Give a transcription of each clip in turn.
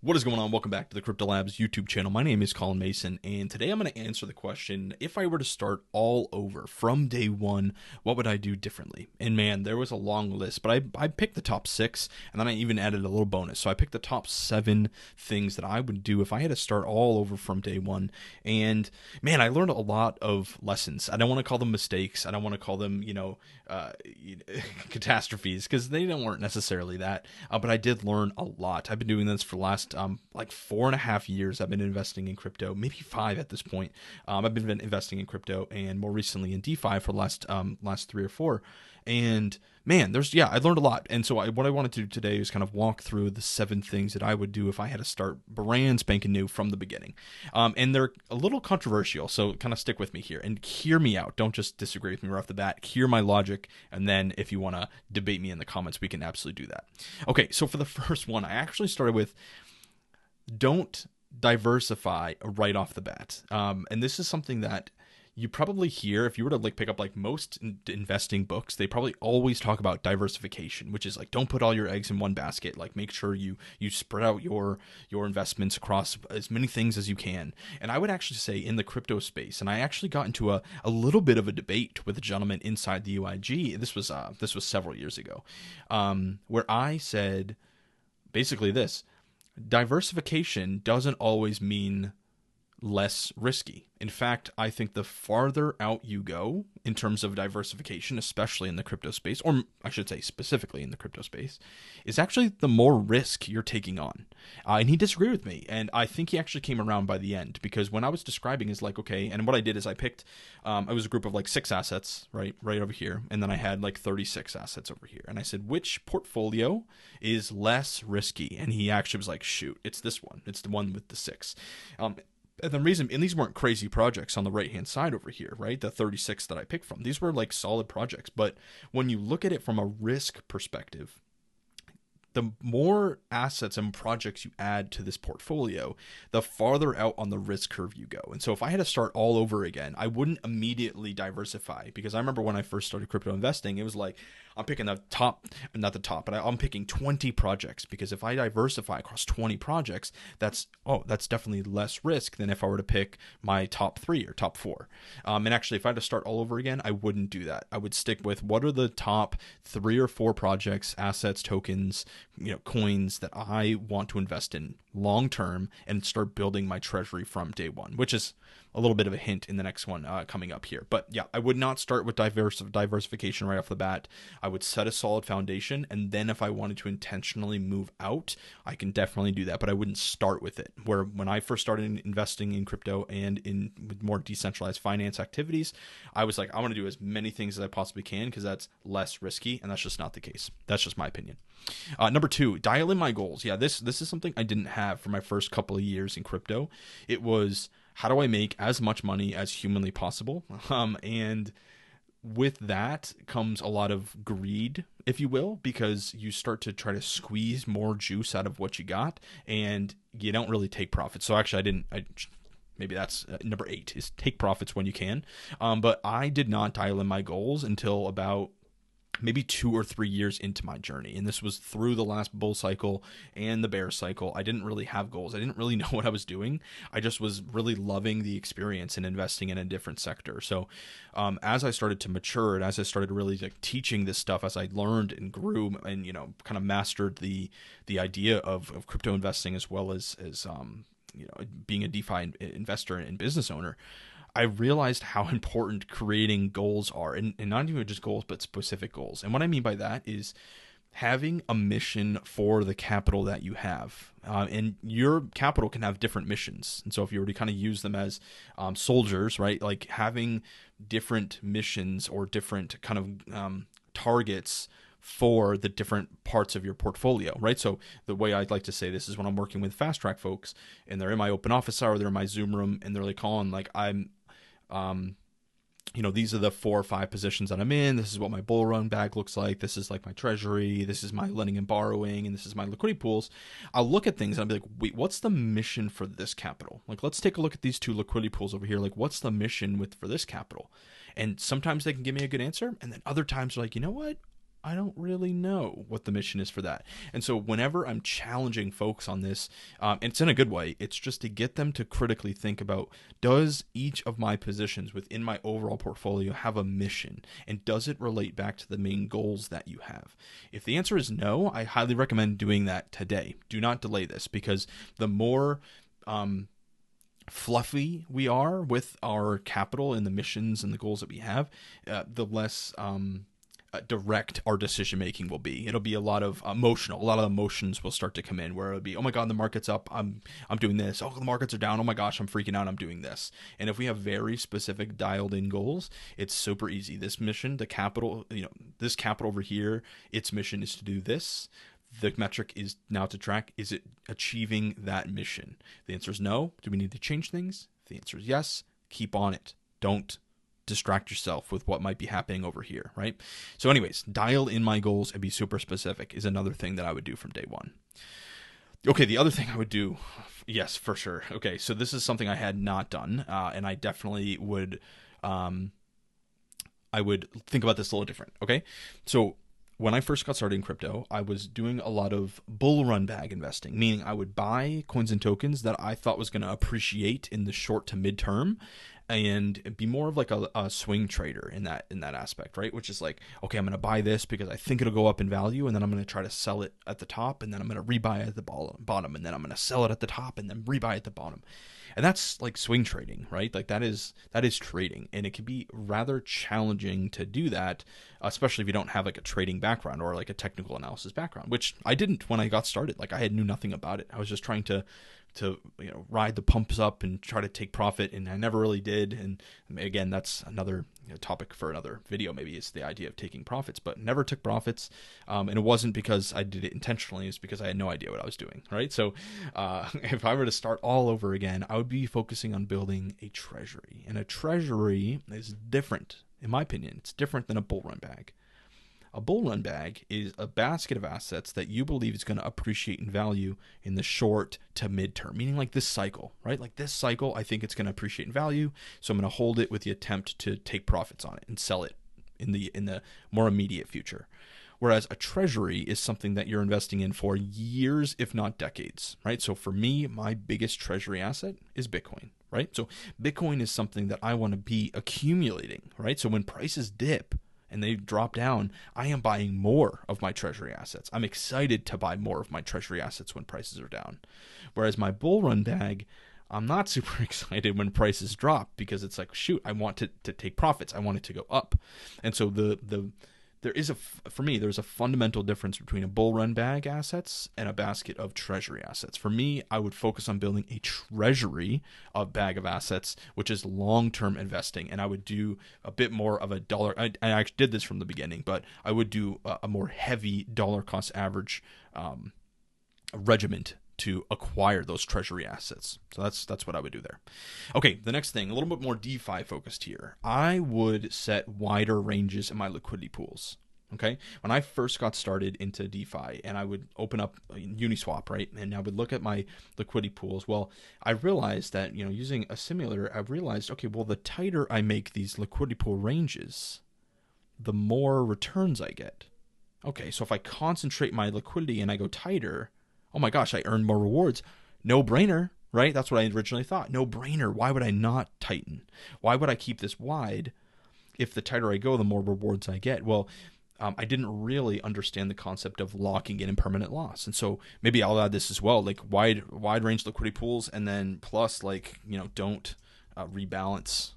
What is going on? Welcome back to the CryptoLabs YouTube channel. My name is Colin Mason, and today I'm going to answer the question, if I were to start all over from day one, what would I do differently? And man, there was a long list, but I picked the top 6, and then I even added a little bonus. So I picked the top 7 things that I would do if I had to start all over from day one. And man, I learned a lot of lessons. I don't want to call them mistakes. I don't want to call them, catastrophes, because they weren't necessarily that. But I did learn a lot. I've been doing this for the last like 4.5 years. I've been investing in crypto, maybe 5 at this point. I've been investing in crypto, and more recently in DeFi for the last 3 or 4. And man, I learned a lot. And so what I wanted to do today is kind of walk through the 7 things that I would do if I had to start brand spanking new from the beginning. And they're a little controversial, so kind of stick with me here and hear me out. Don't just disagree with me right off the bat. Hear my logic, and then if you want to debate me in the comments, we can absolutely do that. Okay, so for the first one, I actually started with don't diversify right off the bat. And this is something that you probably hear if you were to pick up most investing books. They probably always talk about diversification, which is don't put all your eggs in one basket. Make sure you spread out your investments across as many things as you can. And I would actually say in the crypto space, and I actually got into a little bit of a debate with a gentleman inside the UIG. This was several years ago, where I said basically this: diversification doesn't always mean less risky. In fact, I think the farther out you go in terms of diversification, especially in the crypto space, or I should say specifically in the crypto space, is actually the more risk you're taking on. And he disagreed with me, and I think he actually came around by the end, because when I was describing is okay, and what I did is I picked, it was a group of 6 assets, right over here, and then I had 36 assets over here, and I said, which portfolio is less risky? And he actually was like, shoot, it's this one. It's the one with the 6. And the reason, and these weren't crazy projects on the right-hand side over here, right? The 36 that I picked from. These were solid projects. But when you look at it from a risk perspective, the more assets and projects you add to this portfolio, the farther out on the risk curve you go. And so if I had to start all over again, I wouldn't immediately diversify, because I remember when I first started crypto investing, it was I'm picking the top, not the top, but I'm picking 20 projects, because if I diversify across 20 projects, that's definitely less risk than if I were to pick my top 3 or top 4. And actually, if I had to start all over again, I wouldn't do that. I would stick with what are the top 3 or 4 projects, assets, tokens, coins that I want to invest in long term, and start building my treasury from day one, which is a little bit of a hint in the next one coming up here. But yeah, I would not start with diversification right off the bat. I would set a solid foundation, and then if I wanted to intentionally move out, I can definitely do that, but I wouldn't start with it. Where when I first started investing in crypto and with more decentralized finance activities, I was I want to do as many things as I possibly can, because that's less risky, and that's just not the case. That's just my opinion. Number 2, dial in my goals. Yeah, this is something I didn't have for my first couple of years in crypto. It was, how do I make as much money as humanly possible? And with that comes a lot of greed, if you will, because you start to try to squeeze more juice out of what you got, and you don't really take profits. So actually, maybe that's number 8, is take profits when you can. But I did not dial in my goals until about maybe 2 or 3 years into my journey. And this was through the last bull cycle and the bear cycle. I didn't really have goals. I didn't really know what I was doing. I just was really loving the experience and investing in a different sector. So as I started to mature, and as I started really teaching this stuff, as I learned and grew and, kind of mastered the idea of crypto investing, as well as being a DeFi investor and business owner, I realized how important creating goals are, and not even just goals, but specific goals. And what I mean by that is having a mission for the capital that you have. And your capital can have different missions. And so if you were to kind of use them as soldiers, right, having different missions or different kind of targets for the different parts of your portfolio, right? So the way I'd like to say this is when I'm working with fast track folks, and they're in my open office hour, they're in my Zoom room, and they're Colin, I'm these are the 4 or 5 positions that I'm in. This is what my bull run bag looks like. This is my treasury. This is my lending and borrowing, and this is my liquidity pools. I'll look at things and I'll be wait, what's the mission for this capital? Let's take a look at these 2 liquidity pools over here. What's the mission for this capital? And sometimes they can give me a good answer, and then other times they're you know what? I don't really know what the mission is for that. And so whenever I'm challenging folks on this, and it's in a good way, it's just to get them to critically think about, does each of my positions within my overall portfolio have a mission? And does it relate back to the main goals that you have? If the answer is no, I highly recommend doing that today. Do not delay this, because the more fluffy we are with our capital and the missions and the goals that we have, the less direct our decision making will be. It'll be a lot of emotional. A lot of emotions will start to come in, where it'll be, oh my god, the market's up, I'm doing this. Oh, the markets are down. Oh my gosh, I'm freaking out. I'm doing this. And if we have very specific dialed in goals, it's super easy. This mission, the capital, this capital over here, its mission is to do this. The metric is now to track, is it achieving that mission? The answer is no. Do we need to change things? The answer is yes. Keep on it. Don't distract yourself with what might be happening over here, right? So anyways, dial in my goals and be super specific is another thing that I would do from day one. Okay, the other thing I would do, yes, for sure. Okay, so this is something I had not done, and I definitely would, I would think about this a little different, okay? So when I first got started in crypto, I was doing a lot of bull run bag investing, meaning I would buy coins and tokens that I thought was going to appreciate in the short to midterm, and be more of like a swing trader in that aspect, right? Which is like, okay, I'm going to buy this because I think it'll go up in value, and then I'm going to try to sell it at the top, and then I'm going to rebuy at the bottom, and then I'm going to sell it at the top, and then rebuy at the bottom. And that's like swing trading, right? Like that is trading, and it can be rather challenging to do that, especially if you don't have like a trading background or like a technical analysis background, which I didn't when I got started. Like I knew nothing about it. I was just trying to ride the pumps up and try to take profit, and I never really did. And again, that's another topic for another video. Maybe it's the idea of taking profits, but never took profits. And it wasn't because I did it intentionally. It's because I had no idea what I was doing, right? So if I were to start all over again, I would be focusing on building a treasury. And a treasury is different, in my opinion. It's different than a bull run bag. A bull run bag is a basket of assets that you believe is going to appreciate in value in the short to midterm, meaning like this cycle, right? Like this cycle, I think it's going to appreciate in value, so I'm going to hold it with the attempt to take profits on it and sell it in the more immediate future. Whereas a treasury is something that you're investing in for years, if not decades, right? So for me, my biggest treasury asset is Bitcoin, right? So Bitcoin is something that I want to be accumulating, right? So when prices dip and they drop down, I am buying more of my treasury assets. I'm excited to buy more of my treasury assets when prices are down. Whereas my bull run bag, I'm not super excited when prices drop, because it's like, shoot, I want to take profits. I want it to go up. And so for me, there's a fundamental difference between a bull run bag assets and a basket of treasury assets. For me, I would focus on building a treasury of bag of assets, which is long-term investing. And I would do a bit more of a dollar. I actually did this from the beginning, but I would do a more heavy dollar cost average regiment to acquire those treasury assets. So that's what I would do there. Okay, the next thing, a little bit more DeFi focused here. I would set wider ranges in my liquidity pools. Okay, when I first got started into DeFi, and I would open up Uniswap, right, and I would look at my liquidity pools. Well, I realized that using a simulator, I realized, okay, well, the tighter I make these liquidity pool ranges, the more returns I get. Okay, so if I concentrate my liquidity and I go tighter, oh my gosh, I earn more rewards. No brainer, right? That's what I originally thought. No brainer. Why would I not tighten? Why would I keep this wide if the tighter I go, the more rewards I get? Well, I didn't really understand the concept of locking in impermanent loss. And so maybe I'll add this as well, like wide range liquidity pools, and then plus don't rebalance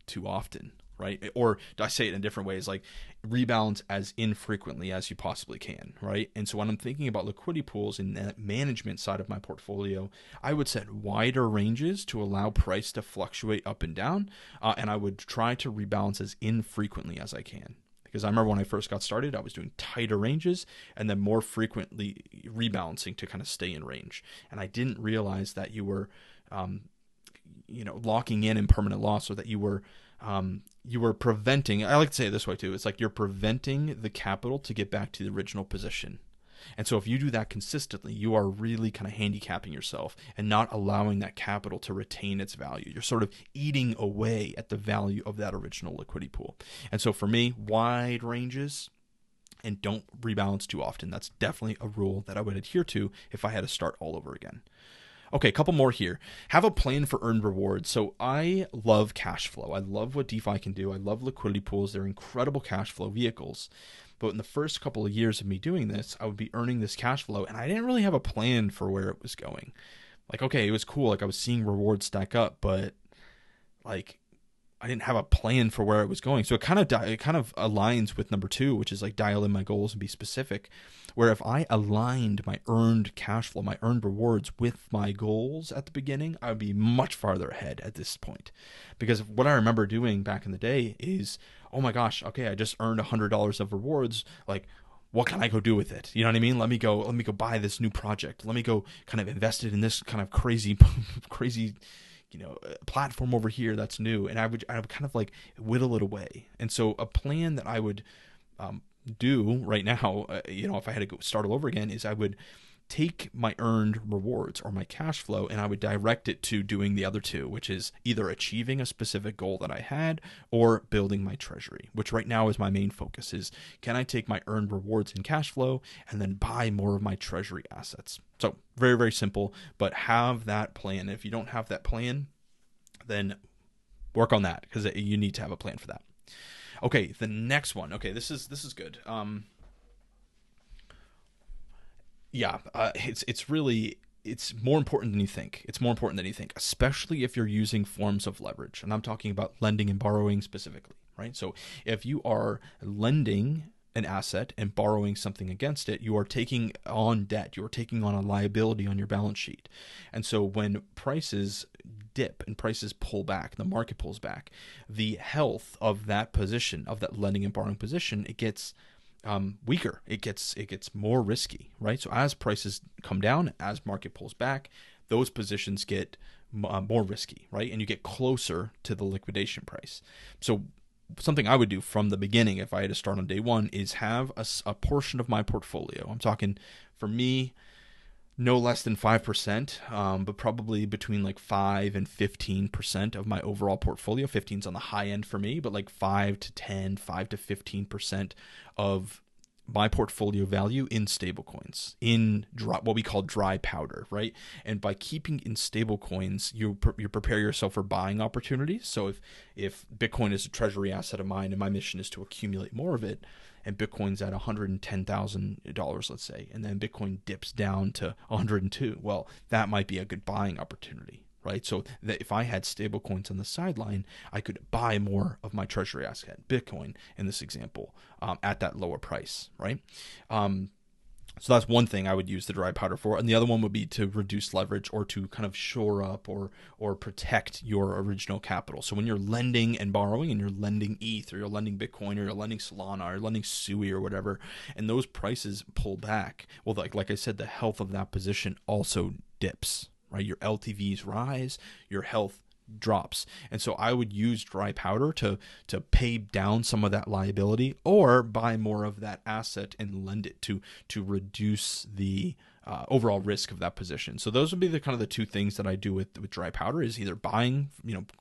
too often, right? Or I say it in different ways, like rebalance as infrequently as you possibly can, right? And so when I'm thinking about liquidity pools in that management side of my portfolio, I would set wider ranges to allow price to fluctuate up and down, and I would try to rebalance as infrequently as I can. Because I remember when I first got started, I was doing tighter ranges and then more frequently rebalancing to kind of stay in range. And I didn't realize that you were, locking in impermanent loss, or that you were preventing. I like to say it this way too. It's like you're preventing the capital to get back to the original position. And so if you do that consistently, you are really kind of handicapping yourself and not allowing that capital to retain its value. You're sort of eating away at the value of that original liquidity pool. And so for me, wide ranges and don't rebalance too often. That's definitely a rule that I would adhere to if I had to start all over again. Okay, a couple more here. Have a plan for earned rewards. So I love cash flow. I love what DeFi can do. I love liquidity pools. They're incredible cash flow vehicles. But in the first couple of years of me doing this, I would be earning this cash flow, and I didn't really have a plan for where it was going. Like, okay, it was cool. Like, I was seeing rewards stack up, but like, I didn't have a plan for where it was going. So it kind of aligns with number 2, which is like dial in my goals and be specific. Where if I aligned my earned cash flow, my earned rewards with my goals at the beginning, I would be much farther ahead at this point. Because what I remember doing back in the day is, oh my gosh, okay, I just earned $100 of rewards. Like, what can I go do with it? You know what I mean? Let me go buy this new project. Let me go kind of invest it in this kind of crazy platform over here that's new. And I would kind of like whittle it away. And so a plan that I would do right now, if I had to go start all over again, is I would take my earned rewards or my cash flow and I would direct it to doing the other two, which is either achieving a specific goal that I had or building my treasury, which right now is my main focus. Is can I take my earned rewards and cash flow and then buy more of my treasury assets? So very, very simple, but have that plan. If you don't have that plan, then work on that, because you need to have a plan for that. Okay, the next one. Okay, this is good. It's more important than you think. It's more important than you think, especially if you're using forms of leverage. And I'm talking about lending and borrowing specifically, right? So if you are lending an asset and borrowing something against it, you are taking on debt. You are taking on a liability on your balance sheet. And so when prices dip and prices pull back, the market pulls back, the health of that position, of that lending and borrowing position, it gets weaker. It gets more risky, right? So as prices come down, as market pulls back, those positions get more risky, right? And you get closer to the liquidation price. So something I would do from the beginning, if I had to start on day one, is have a portion of my portfolio. I'm talking, for me, no less than 5%, but probably between like 5 and 15% of my overall portfolio. 15's on the high end for me, but like 5 to 10, 5 to 15% of my portfolio value in stablecoins, in what we call dry powder, right? And by keeping in stablecoins, you prepare yourself for buying opportunities. So if Bitcoin is a treasury asset of mine and my mission is to accumulate more of it, and Bitcoin's at $110,000, let's say, and then Bitcoin dips down to 102, well, that might be a good buying opportunity, right? So that if I had stable coins on the sideline, I could buy more of my treasury asset, Bitcoin in this example, at that lower price, right? So that's one thing I would use the dry powder for. And the other one would be to reduce leverage or to kind of shore up or protect your original capital. So when you're lending and borrowing and you're lending ETH or you're lending Bitcoin or you're lending Solana or you're lending SUI or whatever, and those prices pull back, well, like I said, the health of that position also dips, right? Your LTVs rise, your health drops. And so I would use dry powder to pay down some of that liability or buy more of that asset and lend it to reduce the overall risk of that position. So those would be the kind of the two things that I do with dry powder, is either buying,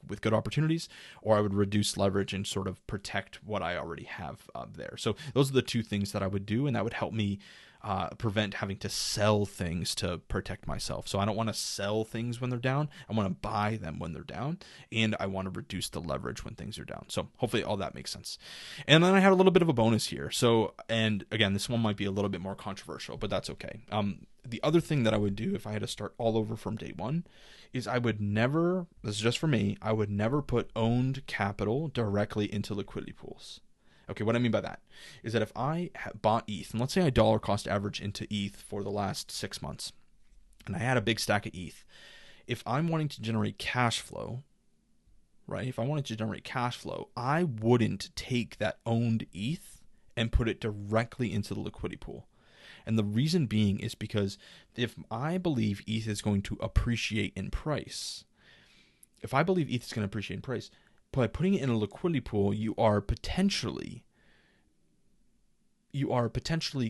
with good opportunities, or I would reduce leverage and sort of protect what I already have there. So those are the two things that I would do, and that would help me prevent having to sell things to protect myself. So I don't want to sell things when they're down. I want to buy them when they're down, and I want to reduce the leverage when things are down. So hopefully all that makes sense. And then I had a little bit of a bonus here. So, and again, this one might be a little bit more controversial, but that's okay. The other thing that I would do if I had to start all over from day one is I would never, this is just for me, I would never put owned capital directly into liquidity pools. Okay, what I mean by that is that if I bought ETH, and let's say I dollar cost average into ETH for the last 6 months, and I had a big stack of ETH, if I'm wanting to generate cash flow, right? If I wanted to generate cash flow, I wouldn't take that owned ETH and put it directly into the liquidity pool. And the reason being is because if I believe ETH is going to appreciate in price, by putting it in a liquidity pool, you are potentially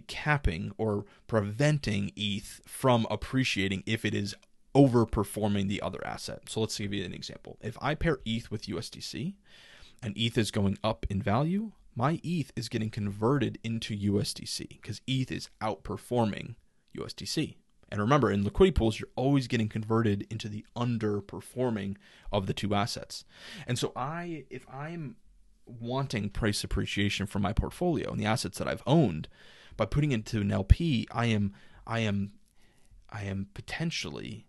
capping or preventing ETH from appreciating if it is overperforming the other asset. So let's give you an example. If I pair ETH with USDC and ETH is going up in value, my ETH is getting converted into USDC because ETH is outperforming USDC. And remember, in liquidity pools, you're always getting converted into the underperforming of the two assets. And so if I'm wanting price appreciation from my portfolio and the assets that I've owned, by putting it into an LP, I am potentially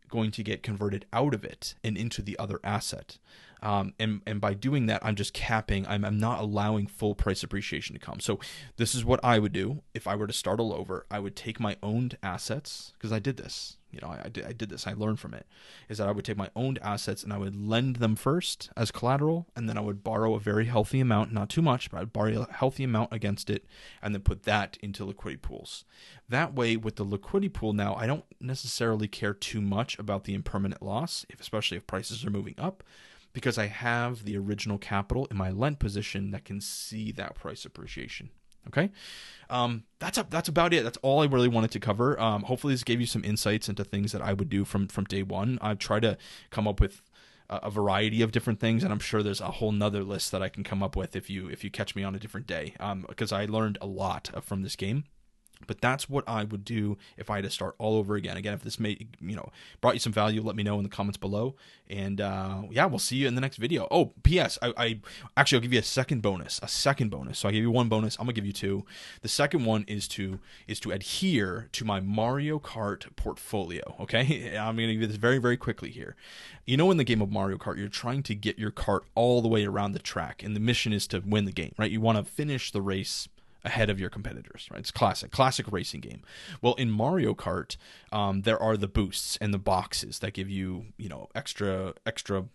going to get converted out of it and into the other asset. And by doing that, I'm just capping, I'm not allowing full price appreciation to come. So this is what I would do if I were to start all over. I would take my owned assets, because I did this. I did this. I learned from it. Is that I would take my owned assets and I would lend them first as collateral, and then I would borrow a very healthy amount, not too much, but I'd borrow a healthy amount against it, and then put that into liquidity pools. That way, with the liquidity pool now, I don't necessarily care too much about the impermanent loss, especially if prices are moving up, because I have the original capital in my lent position that can see that price appreciation. Okay, that's about it. That's all I really wanted to cover. Hopefully this gave you some insights into things that I would do from day one. I've tried to come up with a variety of different things, and I'm sure there's a whole nother list that I can come up with if you catch me on a different day, because I learned a lot from this game. But that's what I would do if I had to start all over again. Again, if this brought you some value, let me know in the comments below. And yeah, we'll see you in the next video. Oh, P.S. I'll give you a second bonus. So I gave you one bonus. I'm gonna give you two. The second one is to adhere to my Mario Kart portfolio. Okay, I'm gonna give you this very, very quickly here. In the game of Mario Kart, you're trying to get your kart all the way around the track, and the mission is to win the game, right? You want to finish the race ahead of your competitors, right? It's classic racing game. Well, in Mario Kart, there are the boosts and the boxes that give you, extra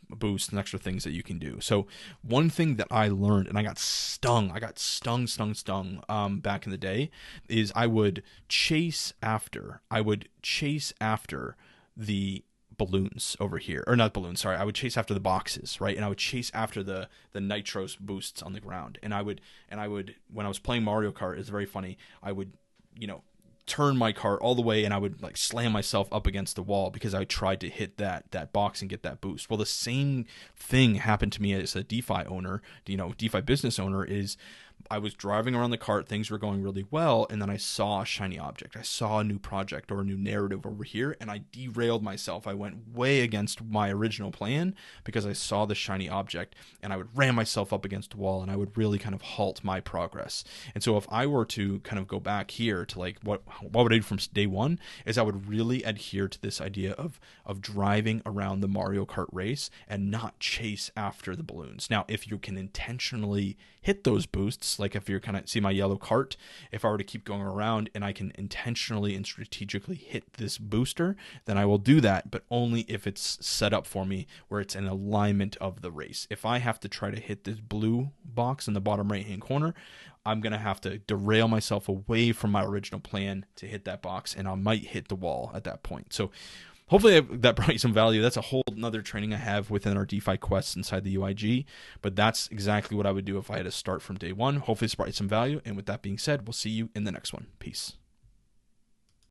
boosts and extra things that you can do. So one thing that I learned, and I got stung back in the day, is I would chase after the balloons over here, or not balloons, sorry. I would chase after the boxes, right? And I would chase after the nitros boosts on the ground. And I would when I was playing Mario Kart, it's very funny. I would, turn my cart all the way, and I would like slam myself up against the wall because I tried to hit that box and get that boost. Well, the same thing happened to me as a DeFi owner, DeFi business owner. Is I was driving around the cart, things were going really well, and then I saw a shiny object. I saw a new project or a new narrative over here, and I derailed myself. I went way against my original plan because I saw the shiny object, and I would ram myself up against the wall, and I would really kind of halt my progress. And so if I were to kind of go back here to like what would I do from day one, is I would really adhere to this idea of driving around the Mario Kart race and not chase after the balloons. Now, if you can intentionally hit those boosts, like if you're kind of see my yellow cart, if I were to keep going around and I can intentionally and strategically hit this booster, then I will do that, but only if it's set up for me where it's an alignment of the race. If I have to try to hit this blue box in the bottom right hand corner, I'm going to have to derail myself away from my original plan to hit that box, and I might hit the wall at that point. So hopefully that brought you some value. That's a whole nother training I have within our DeFi quests inside the UIG, but that's exactly what I would do if I had to start from day one. Hopefully this brought you some value, and with that being said, we'll see you in the next one. Peace.